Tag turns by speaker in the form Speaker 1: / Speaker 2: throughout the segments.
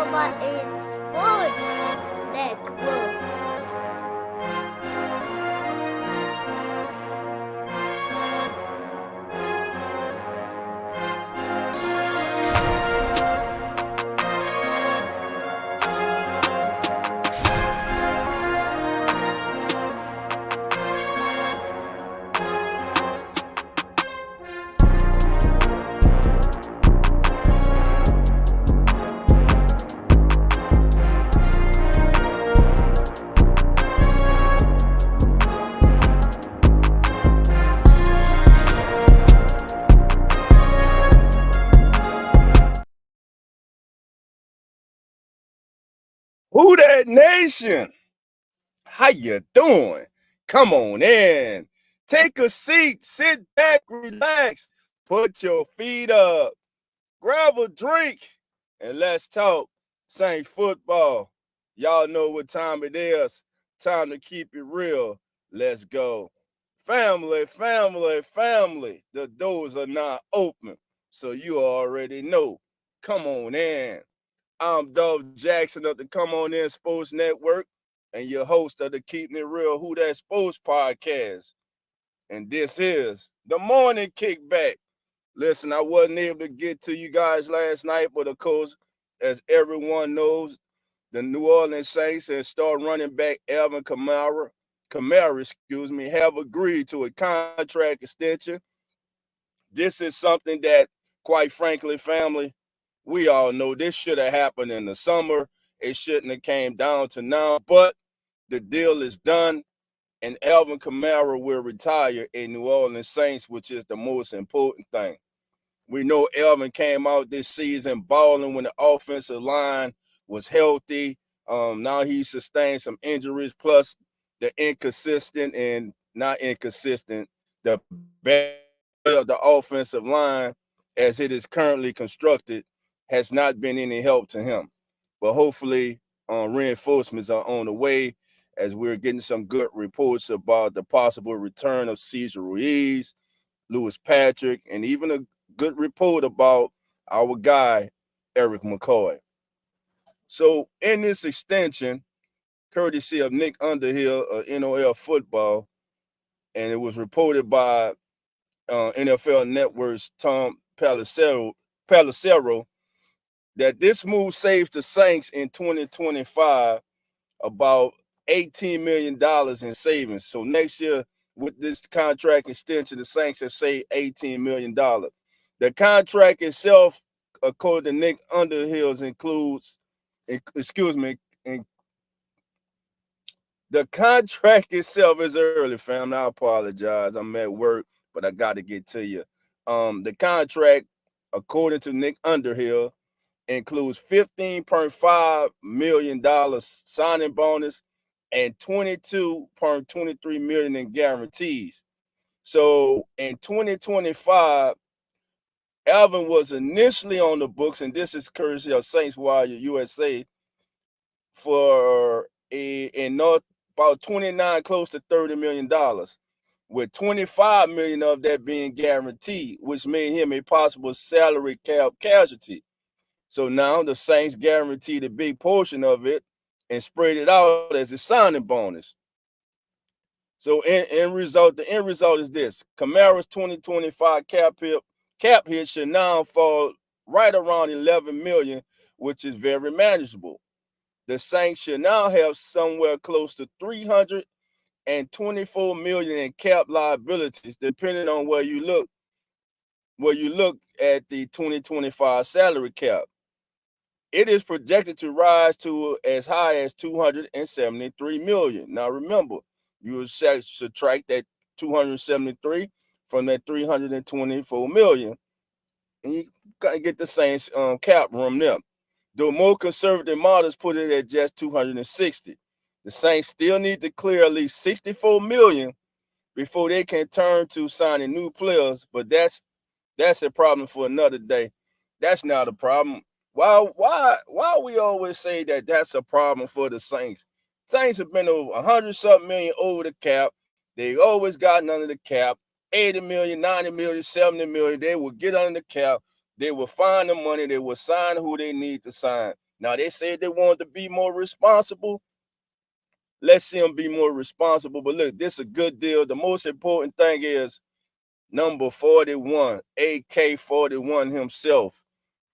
Speaker 1: Nova is Sports Network.
Speaker 2: Who that nation? How you doing? Come on in. Take a seat, sit back, relax, put your feet up, grab a drink, and let's talk Saints football. Y'all know what time it is. Time to keep it real. Let's go. Family, family, family. The doors are not open, so you already know. Come on in. I'm Dolph Jackson of the Come On In Sports Network and your host of the Keeping It Real Who That Sports podcast. And this is the morning kickback. Listen, I wasn't able to get to you guys last night, but of course, as everyone knows, the New Orleans Saints and star running back Alvin Kamara, have agreed to a contract extension. This is something that, quite frankly, family, we all know this should have happened in the summer. It shouldn't have came down to now, but the deal is done, and Alvin Kamara will retire in New Orleans Saints, which is the most important thing. We know Alvin came out this season balling when the offensive line was healthy. Now he sustained some injuries, plus the inconsistent and not inconsistent, the bad of the offensive line as it is currently constructed has not been any help to him. But hopefully reinforcements are on the way as we're getting some good reports about the possible return of Cesar Ruiz, Lewis Patrick, and even a good report about our guy, Eric McCoy. So in this extension, courtesy of Nick Underhill of NOL Football, and it was reported by NFL Network's Tom Pelissero that this move saves the Saints in 2025 about $18 million in savings. So next year, with this contract extension, the Saints have saved $18 million. The contract itself, according to Nick Underhill, the contract itself is early, fam. I apologize. I'm at work, but I got to get to you. The contract, according to Nick Underhill, includes $15.5 million signing bonus and $22.23 million in guarantees. So in 2025, Alvin was initially on the books, and this is courtesy of Saints Wire USA, for about 29, close to $30 million, with $25 million of that being guaranteed, which made him a possible salary cap casualty. So now the Saints guaranteed a big portion of it and spread it out as a signing bonus. So the end result is this: Kamara's 2025 cap hit should now fall right around $11 million, which is very manageable. The Saints should now have somewhere close to $324 million in cap liabilities, depending on where you look at the 2025 salary cap. It is projected to rise to as high as $273 million. Now remember, you will subtract that 273 from that 324 million, and you gotta get the Saints cap room there. The more conservative models put it at just 260. The Saints still need to clear at least 64 million before they can turn to signing new players, but that's a problem for another day. That's not a problem. Why we always say that that's a problem for the Saints? Saints have been over 100-something million over the cap. They always gotten under the cap. 80 million, 90 million, 70 million. They will get under the cap. They will find the money. They will sign who they need to sign. Now, they said they wanted to be more responsible. Let's see them be more responsible. But look, this is a good deal. The most important thing is number 41, AK-41 himself,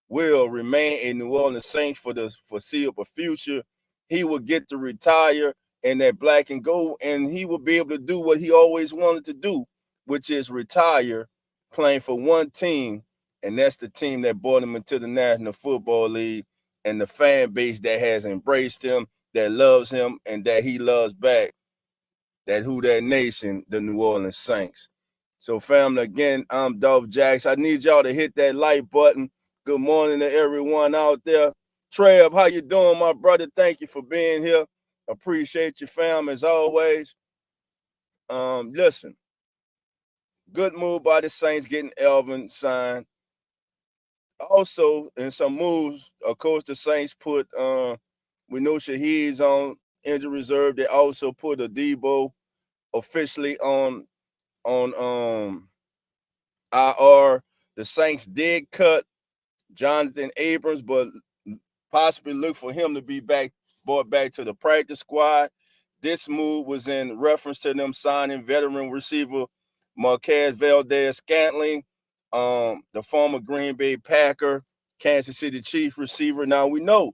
Speaker 2: will remain in New Orleans Saints for the foreseeable future. He will get to retire in that black and gold, and he will be able to do what he always wanted to do, which is retire playing for one team, and that's the team that brought him into the National Football League and the fan base that has embraced him, that loves him, and that he loves back, that nation, the New Orleans Saints. So, family, again, I'm Dolph Jackson. I need y'all to hit that like button. Good morning to everyone out there. Trev, how you doing, my brother? Thank you for being here. Appreciate you, fam, as always. Listen, good move by the Saints getting Elvin signed. Also, in some moves, of course, the Saints put we know Shahid's on injury reserve. They also put Adebo officially on IR. The Saints did cut Jonathan Abrams, but possibly look for him to be brought back to the practice squad. This move was in reference to them signing veteran receiver Marquez Valdez-Scantling, the former Green Bay Packer, Kansas City Chiefs receiver. Now, we know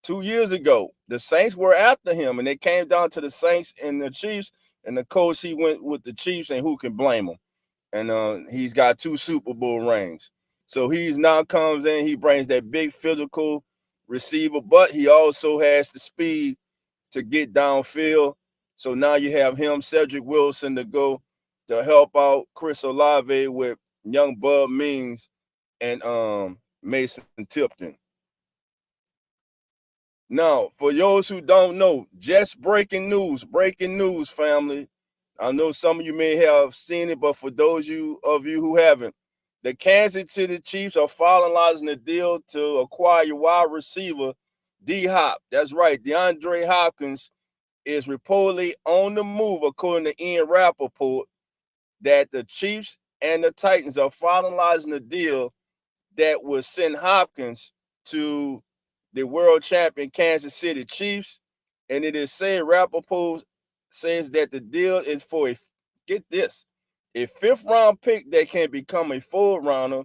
Speaker 2: 2 years ago, the Saints were after him, and it came down to the Saints and the Chiefs, and the coach, he went with the Chiefs, and who can blame him? And he's got 2 Super Bowl rings. So he's now comes in, he brings that big physical receiver, but he also has the speed to get downfield. So now you have him, Cedric Wilson, to go to help out Chris Olave with young Bud Means and Mason Tipton. Now, for those who don't know, just breaking news, family. I know some of you may have seen it, but for those of you who haven't, the Kansas City Chiefs are finalizing the deal to acquire wide receiver D-Hop. That's right, DeAndre Hopkins is reportedly on the move, according to Ian Rappaport, that the Chiefs and the Titans are finalizing the deal that will send Hopkins to the world champion Kansas City Chiefs. And it is said, Rappaport says that the deal is for get this, a 5th round pick that can become a 4th rounder.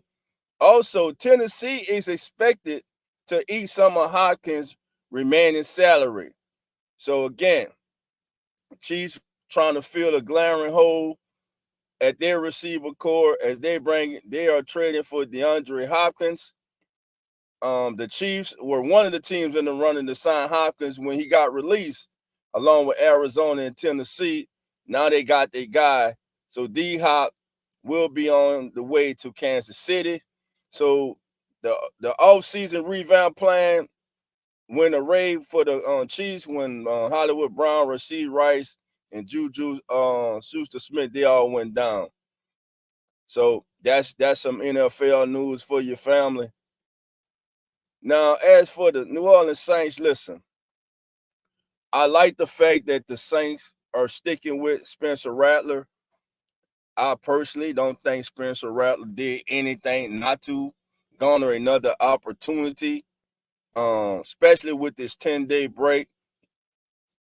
Speaker 2: Also, Tennessee is expected to eat some of Hopkins' remaining salary. So again, Chiefs trying to fill a glaring hole at their receiver core as they are trading for DeAndre Hopkins. The Chiefs were one of the teams in the running to sign Hopkins when he got released, along with Arizona and Tennessee. Now they got their guy. So D-Hop will be on the way to Kansas City. So the offseason revamp plan went array for the Chiefs when Hollywood Brown, Rasheed Rice, and Juju Schuster-Smith, they all went down. So that's some NFL news for your family. Now, as for the New Orleans Saints, listen, I like the fact that the Saints are sticking with Spencer Rattler. I personally don't think Spencer Rattler did anything not to garner another opportunity, especially with this 10-day break.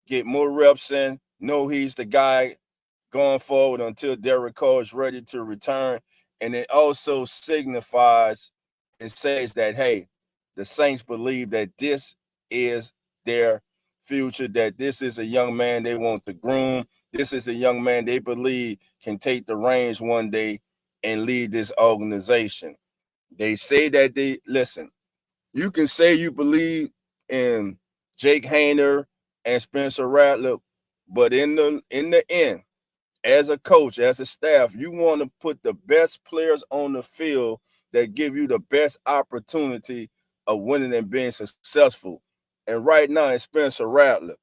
Speaker 2: Get more reps in. Know he's the guy going forward until Derek Carr is ready to return. And it also signifies and says that, hey, the Saints believe that this is their future, that this is a young man they want to groom. This is a young man they believe can take the reins one day and lead this organization. They say that listen, you can say you believe in Jake Hayner and Spencer Rattler, but in the end, as a coach, as a staff, you want to put the best players on the field that give you the best opportunity of winning and being successful. And right now, it's Spencer Rattler.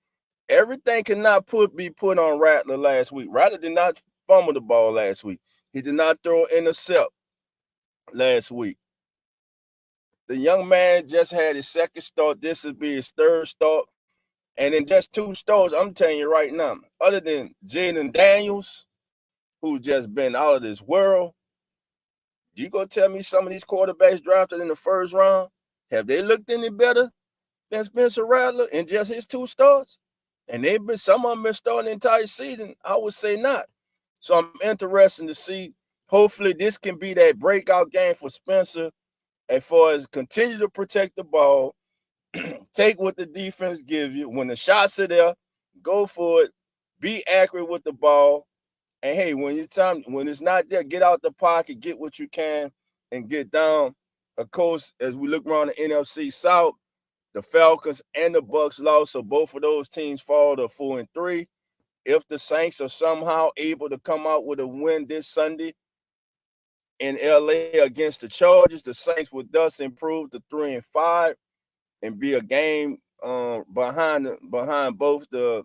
Speaker 2: Everything cannot be put on Rattler last week. Rattler did not fumble the ball last week. He did not throw an intercept last week. The young man just had his 2nd start. This will be his 3rd start. And in just 2 starts, I'm telling you right now, other than Jaden Daniels, who's just been out of this world, you gonna tell me some of these quarterbacks drafted in the 1st round, have they looked any better than Spencer Rattler in just his 2 starts? And some of them been starting the entire season. I would say not. So I'm interested to see. Hopefully, this can be that breakout game for Spencer as far as continue to protect the ball, take what the defense gives you. When the shots are there, go for it. Be accurate with the ball. And hey, when it's not there, get out the pocket, get what you can, and get down. Of course, as we look around the NFC South, the Falcons and the Bucks lost, so both of those teams fall to 4-3. If the Saints are somehow able to come out with a win this Sunday in LA against the Chargers, the Saints would thus improve to 3-5 and be a game behind both the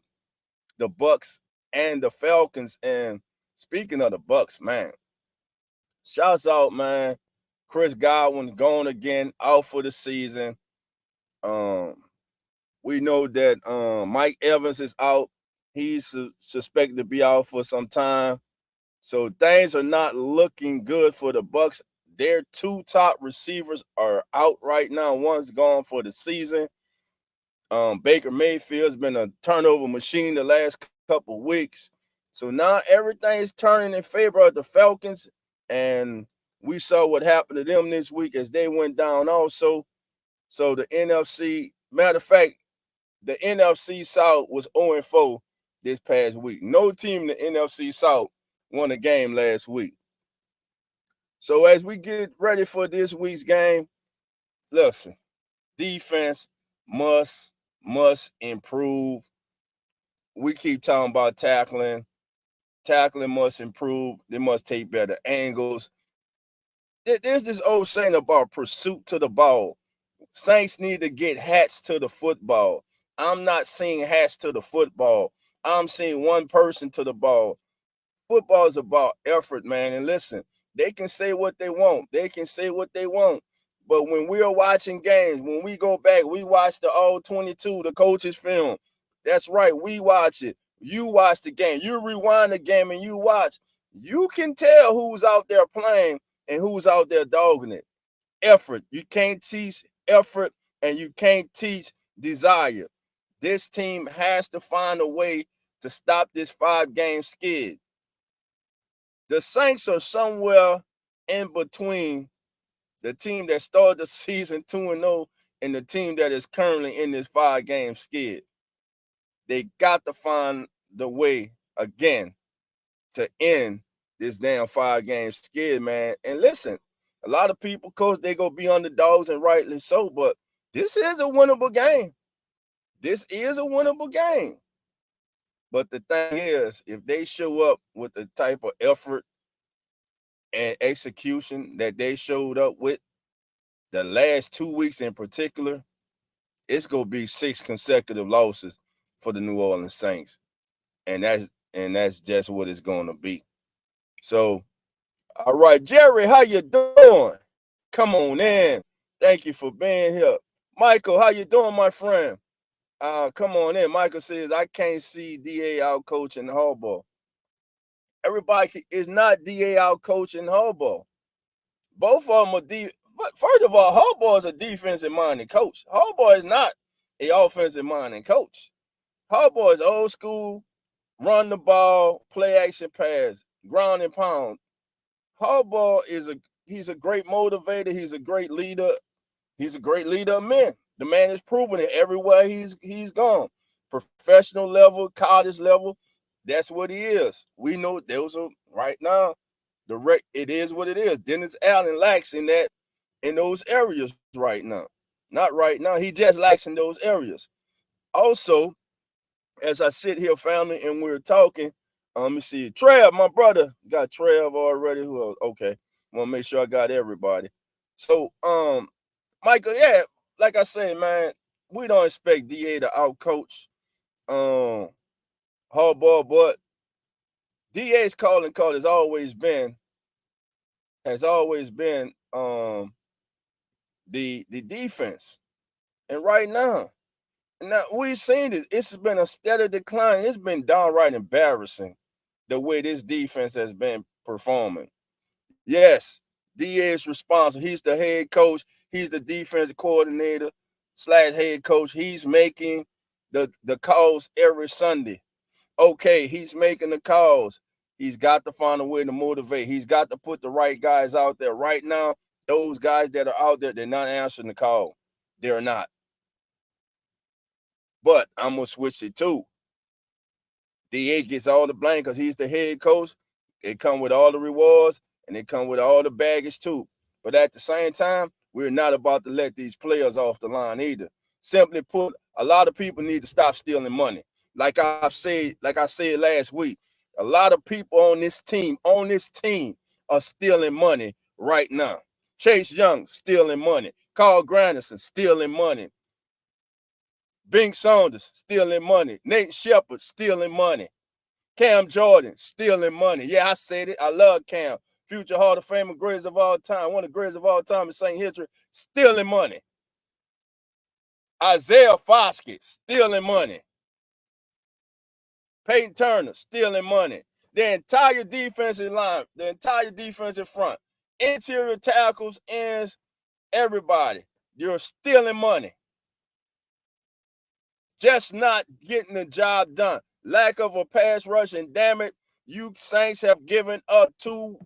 Speaker 2: Bucks and the Falcons. And speaking of the Bucks, man, shouts out, man. Chris Godwin gone again, out for the season. We know that Mike Evans is out. He's suspected to be out for some time. So things are not looking good for the Bucks. Their 2 top receivers are out right now. One's gone for the season. Baker Mayfield's been a turnover machine the last couple weeks. So now everything is turning in favor of the Falcons. And we saw what happened to them this week as they went down also. So the NFC, matter of fact, the NFC South was 0-4 this past week. No team in the NFC South won a game last week. So as we get ready for this week's game, listen, defense must improve. We keep talking about tackling. Tackling must improve. They must take better angles. There's this old saying about pursuit to the ball. Saints need to get hats to the football. I'm not seeing hats to the football. I'm seeing one person to the ball. Football is about effort, man. And listen, they can say what they want. They can say what they want. But when we are watching games, when we go back, we watch the all 22, the coach's film. That's right. We watch it. You watch the game. You rewind the game and you watch. You can tell who's out there playing and who's out there dogging it. Effort. You can't teach effort and you can't teach desire. This team has to find a way to stop this 5-game skid. The Saints are somewhere in between the team that started the season 2-0 and the team that is currently in this 5-game skid. They got to find the way again to end this damn 5-game skid, man. And listen, a lot of people, coach, they go be underdogs, and rightly so, but this is a winnable game. This is a winnable game. But the thing is, if they show up with the type of effort and execution that they showed up with the last 2 weeks in particular, it's going to be 6 consecutive losses for the New Orleans Saints. And that's just what it's going to be. So, all right, Jerry, how you doing? Come on in. Thank you for being here. Michael, how you doing, my friend? Come on in. Michael says, I can't see DA out coaching Harbaugh. Everybody is not DA out coaching Harbaugh. Both of them are but first of all, Harbaugh is a defensive-minded coach. Harbaugh is not an offensive-minded coach. Harbaugh is old school, run the ball, play action pass, ground and pound. Harbaugh he's a great motivator. He's a great leader. He's a great leader of men. The man is proven it everywhere he's gone. Professional level, college level, that's what he is. We know those are right now. It is what it is. Dennis Allen lacks in those areas right now. Not right now. He just lacks in those areas. Also, as I sit here, family, and we're talking, let me see. Trev, my brother, got Trev already. Okay. Want to make sure I got everybody. So, Michael, yeah, like I said, man, we don't expect DA to outcoach Harbaugh, but DA's calling call has always been the defense. And right now we've seen it. It's been a steady decline. It's been downright embarrassing the way this defense has been performing. Yes, DA is responsible. He's the head coach. He's the defensive coordinator. slash head coach, he's making the calls every Sunday. Okay, he's making the calls. He's got to find a way to motivate. He's got to put the right guys out there. Right now, those guys that are out there, they're not answering the call. They're not. But I'm going to switch it too. DA gets all the blame because he's the head coach. It come with all the rewards, and it come with all the baggage too. But at the same time, we're not about to let these players off the line either. Simply put, a lot of people need to stop stealing money. Like I said last week, a lot of people on this team are stealing money right now. Chase Young stealing money. Carl Granderson stealing money. Bink Saunders stealing money. Nate Shepard stealing money. Cam Jordan stealing money. Yeah, I said it. I love Cam. Future Hall of Famer, greatest of all time. One of the greatest of all time in St. history. Stealing money. Isaiah Foskett stealing money. Peyton Turner stealing money. The entire defensive line, the entire defensive front, interior tackles, ends, everybody. You're stealing money. Just not getting the job done. Lack of a pass rush, and damn it, you Saints have given up 2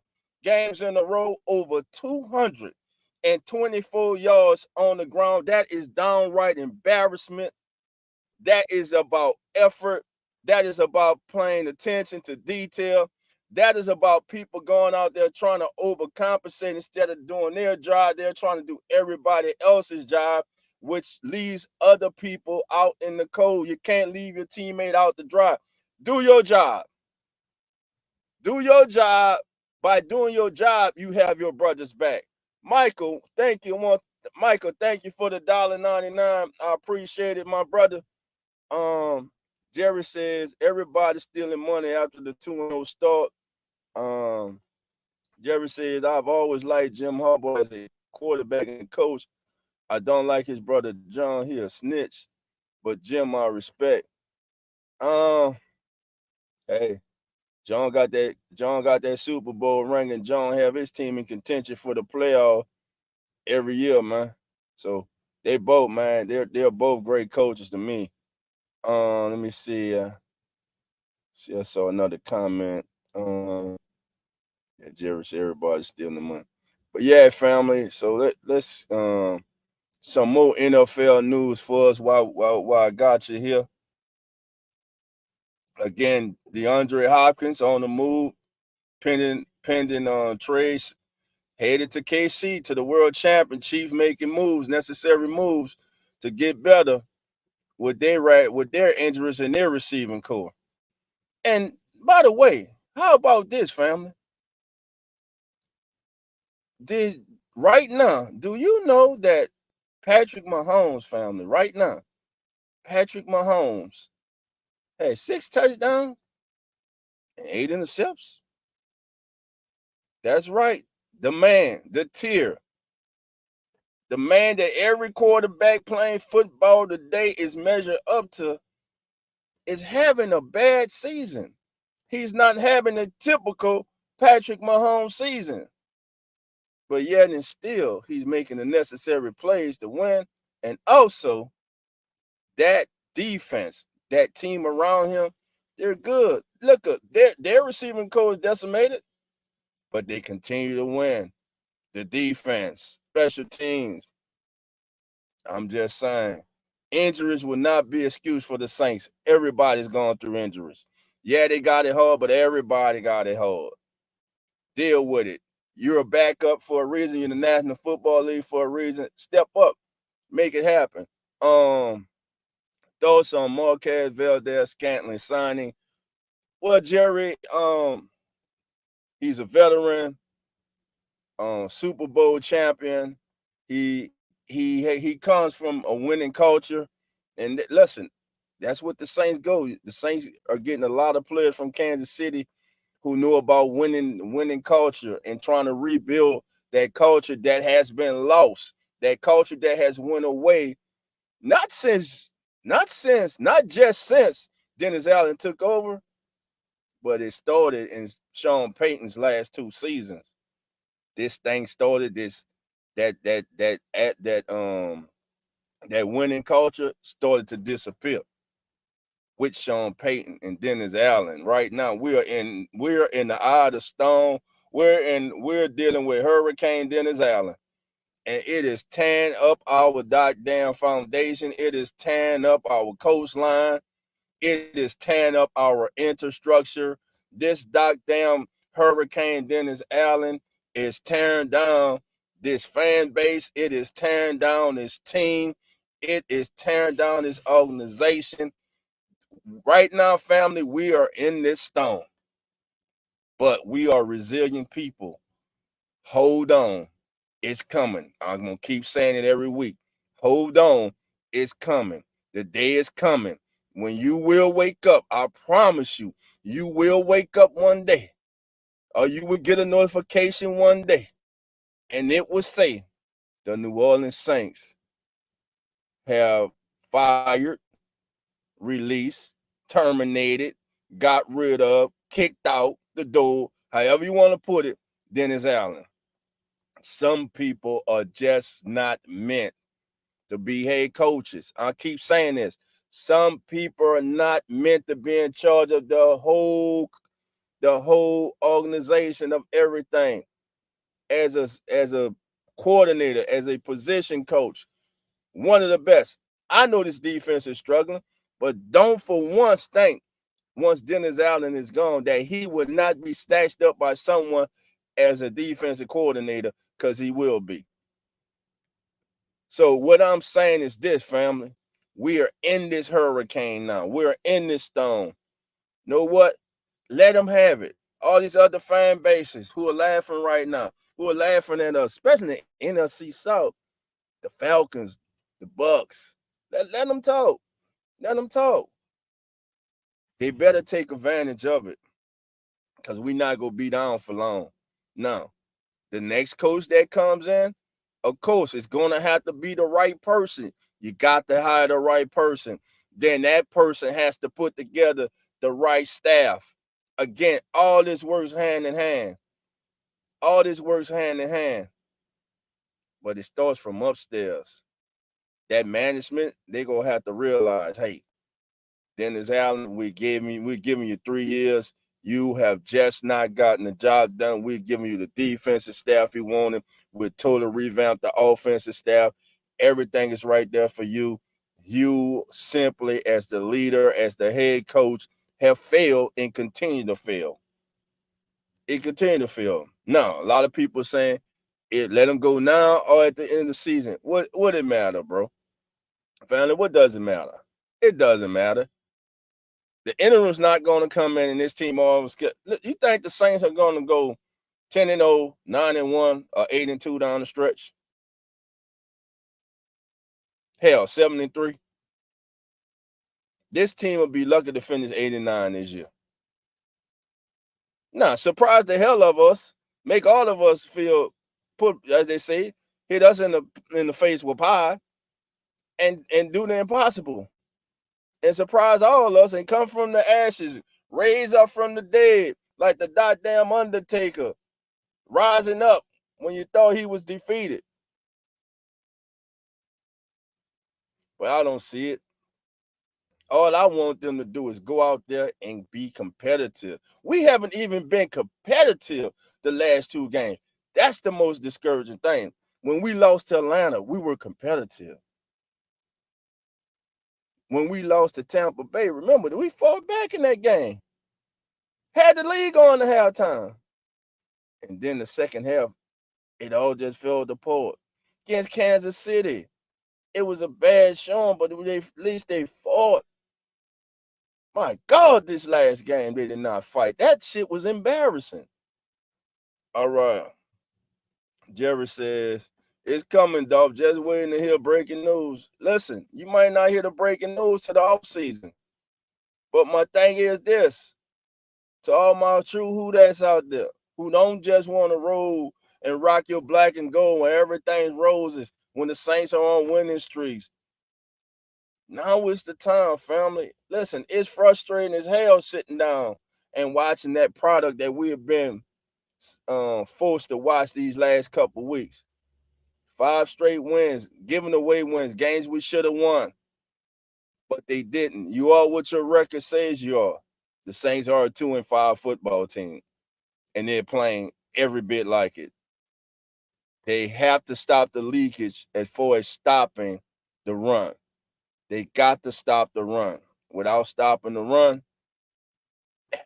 Speaker 2: games in a row over 224 yards on the ground. That is downright embarrassment. That is about effort. That is about paying attention to detail. That is about people going out there trying to overcompensate instead of doing their job. They're trying to do everybody else's job, which leaves other people out in the cold. You can't leave your teammate out to dry. Do your job. Do your job. By doing your job, you have your brothers back. Michael, thank you. Michael, thank you for the $1.99. I appreciate it, my brother. Jerry says everybody's stealing money after the 2-0 start. Jerry says, I've always liked Jim Harbaugh as a quarterback and coach. I don't like his brother John. He a snitch, but Jim I respect. Hey, John got that Super Bowl ring, and John have his team in contention for the playoff every year, man. So they both, man, they're both great coaches to me. Let me see. See, I saw another comment. Yeah, Jerry said everybody's stealing the money. But yeah, family. So let's some more NFL news for us while I got you here. Again, DeAndre Hopkins on the move, pending trades, headed to KC to the world champion. Chiefs making moves, necessary moves to get better with their injuries in their receiving core. And by the way, how about this, family? Right now, do you know that Patrick Mahomes, family, right now, Patrick Mahomes had 6 touchdowns and 8 interceptions? That's right. The man, the tier, the man that every quarterback playing football today is measured up to is having a bad season. He's not having a typical Patrick Mahomes season. But yet and still, he's making the necessary plays to win. And also, that defense, that team around him, they're good. Look, their receiving core is decimated, but they continue to win. The defense, special teams. I'm just saying, injuries will not be an excuse for the Saints. Everybody's going through injuries. Yeah, they got it hard, but everybody got it hard. Deal with it. You're a backup for a reason. You're in the National Football League for a reason. Step up, make it happen. Thoughts on Marquez Valdez-Scantling signing? Well, Jerry, he's a veteran, Super Bowl champion. He comes from a winning culture, and listen, that's what the Saints go. The Saints are getting a lot of players from Kansas City who know about winning culture and trying to rebuild that culture that has been lost, that culture that has went away, not just since Dennis Allen took over, but it started in Sean Payton's last 2 seasons. This thing started that That winning culture started to disappear with Sean Payton and Dennis Allen. Right now, we're in the eye of the storm. We're dealing with Hurricane Dennis Allen, and it is tearing up our goddamn foundation. It is tearing up our coastline. It is tearing up our infrastructure. This goddamn Hurricane Dennis Allen is tearing down this fan base. It is tearing down this team. It is tearing down this organization. Right now, family, we are in this storm, but we are resilient people. Hold on. It's coming. I'm going to keep saying it every week. Hold on. It's coming. The day is coming when you will wake up. I promise you, you will wake up one day, or you will get a notification one day, and it will say the New Orleans Saints have fired, released, terminated, got rid of, kicked out the door, however you want to put it, Dennis Allen. Some people are just not meant to be head coaches. I keep saying this. Some people are not meant to be in charge of the whole organization of everything. As a coordinator, as a position coach, one of the best. I know this defense is struggling, but don't for once think once Dennis Allen is gone that he would not be snatched up by someone as a defensive coordinator, because he will be. So what I'm saying is this, family. We are in this hurricane now. We're in this storm. Know what? Let them have it. All these other fan bases who are laughing right now, who are laughing at us, especially the NFC South, the Falcons, the Bucks. Let them talk. Let them talk. They better take advantage of it, because we're not going to be down for long. Now, the next coach that comes in, of course, it's going to have to be the right person. You got to hire the right person. Then that person has to put together the right staff. Again, all this works hand in hand. All this works hand in hand. But it starts from upstairs. That management, they're going to have to realize, hey, Dennis Allen, we're giving you 3 years. You have just not gotten the job done. We're giving you the defensive staff you wanted. We're totally revamped the offensive staff. Everything is right there for you. You simply, as the leader, as the head coach, have failed and continue to fail. It continue to fail. Now, a lot of people saying, let them go now or at the end of the season. What it matter, bro? Family, what does it matter? It doesn't matter. The interim's not going to come in and this team always get. Look, you think the Saints are going to go 10-0, 9-1, or 8-2 down the stretch? Hell, 7-3. This team will be lucky to finish 8-9 this year. Now, surprise the hell of us, make all of us feel put, as they say, hit us in the face with pie, and do the impossible, and surprise all of us and come from the ashes, raise up from the dead like the goddamn Undertaker, rising up when you thought he was defeated. But I don't see it. All I want them to do is go out there and be competitive. We haven't even been competitive the last 2 games. That's the most discouraging thing. When we lost to Atlanta, we were competitive. When we lost to Tampa Bay, remember, we fought back in that game. Had the lead going to halftime. And then the second half, it all just fell apart. Against Kansas City, it was a bad showing, but at least they fought. My God, this last game, they did not fight. That shit was embarrassing. All right. Jerry says, it's coming, Dolph. Just waiting to hear breaking news. Listen, you might not hear the breaking news to the offseason. But my thing is this. To all my true who that's out there, who don't just want to roll and rock your black and gold when everything's roses, when the Saints are on winning streaks. Now is the time, family. Listen, it's frustrating as hell sitting down and watching that product that we have been forced to watch these last couple weeks. 5 straight wins, giving away wins, games we should have won, but they didn't. You are what your record says you are. The Saints are a 2-5 football team, and they're playing every bit like it. They have to stop the leakage as far as stopping the run. They got to stop the run. Without stopping the run,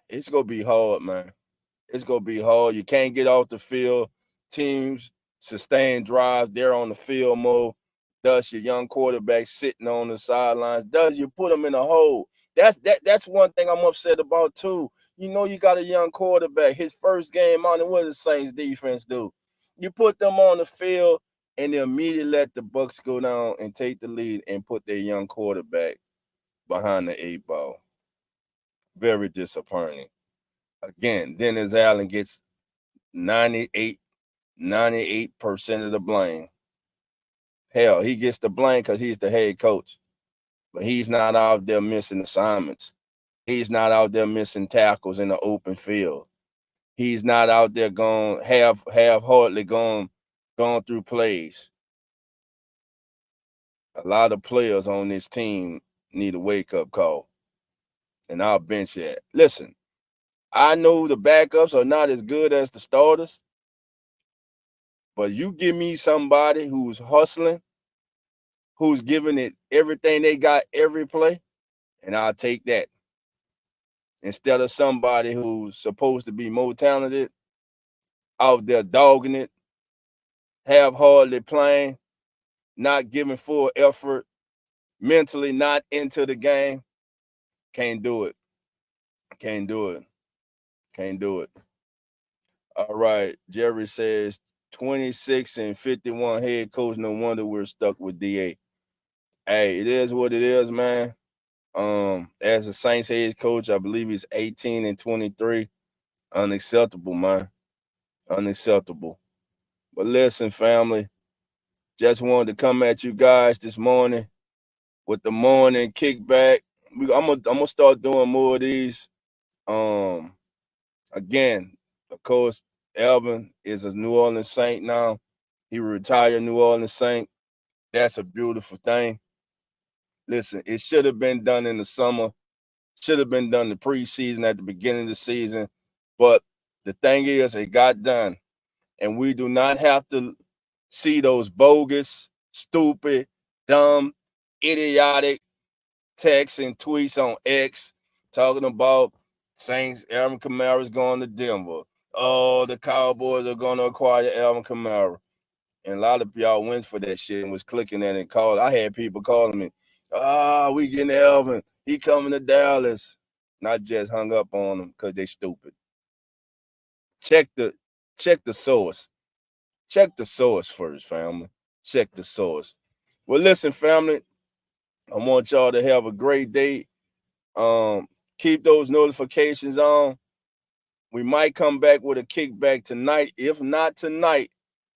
Speaker 2: it's going to be hard, man. It's going to be hard. You can't get off the field. Teams sustain drives. They're on the field more. Thus, your young quarterback sitting on the sidelines. Thus, you put them in a hole. That's one thing I'm upset about, too. You know you got a young quarterback. His first game on, and what does the Saints defense do? You put them on the field, and they immediately let the Bucs go down and take the lead and put their young quarterback behind the 8 ball. Very disappointing. Again, Dennis Allen gets 98% of the blame. Hell, he gets the blame because he's the head coach. But he's not out there missing assignments. He's not out there missing tackles in the open field. He's not out there going half-heartedly going through plays. A lot of players on this team need a wake-up call. And I'll bench that. Listen, I know the backups are not as good as the starters, but you give me somebody who's hustling, who's giving it everything they got every play, and I'll take that. Instead of somebody who's supposed to be more talented, out there dogging it, half-heartedly playing, not giving full effort, mentally not into the game. Can't do it. Can't do it. Can't do it. All right. Jerry says 26-51 head coach. No wonder we're stuck with DA. Hey, it is what it is, man. As a Saints head coach, I believe he's 18-23. Unacceptable, man. Unacceptable. But listen, family, just wanted to come at you guys this morning with the morning kickback. I'm gonna start doing more of these. Again, of course, Alvin is a New Orleans Saint now. He retired New Orleans Saint. That's a beautiful thing. Listen, it should have been done in the summer. Should have been done the preseason at the beginning of the season. But the thing is, it got done. And we do not have to see those bogus, stupid, dumb, idiotic texts and tweets on X talking about Saints, Alvin Kamara's going to Denver. Oh, the Cowboys are going to acquire Alvin Kamara. And a lot of y'all went for that shit and was clicking that and called. I had people calling me, we getting Alvin. He coming to Dallas. Not just hung up on them because they stupid. Check the source. Check the source first, family. Check the source. Well, listen, family, I want y'all to have a great day. Keep those notifications on. We might come back with a kickback tonight. If not tonight,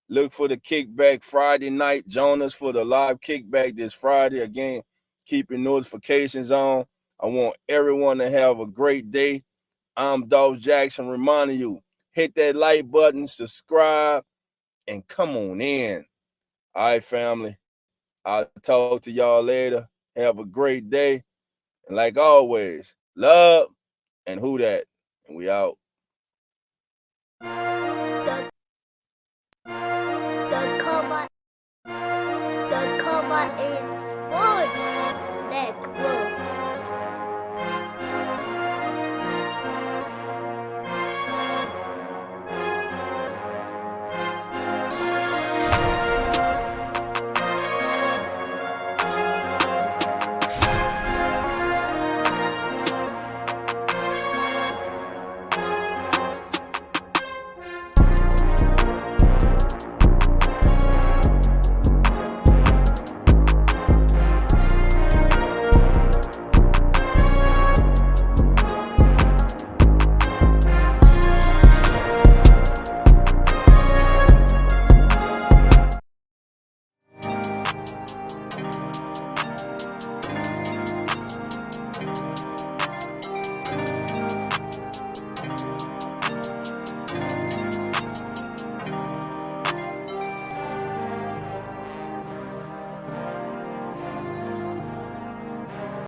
Speaker 2: look for the kickback Friday night. Join us for the live kickback this Friday. Again, keep your notifications on. I want everyone to have a great day. I'm Dolph Jackson reminding you, hit that like button, subscribe, and come on in. All right, family. I'll talk to y'all later. Have a great day. And like always, love and who that. And we out.
Speaker 1: The cover is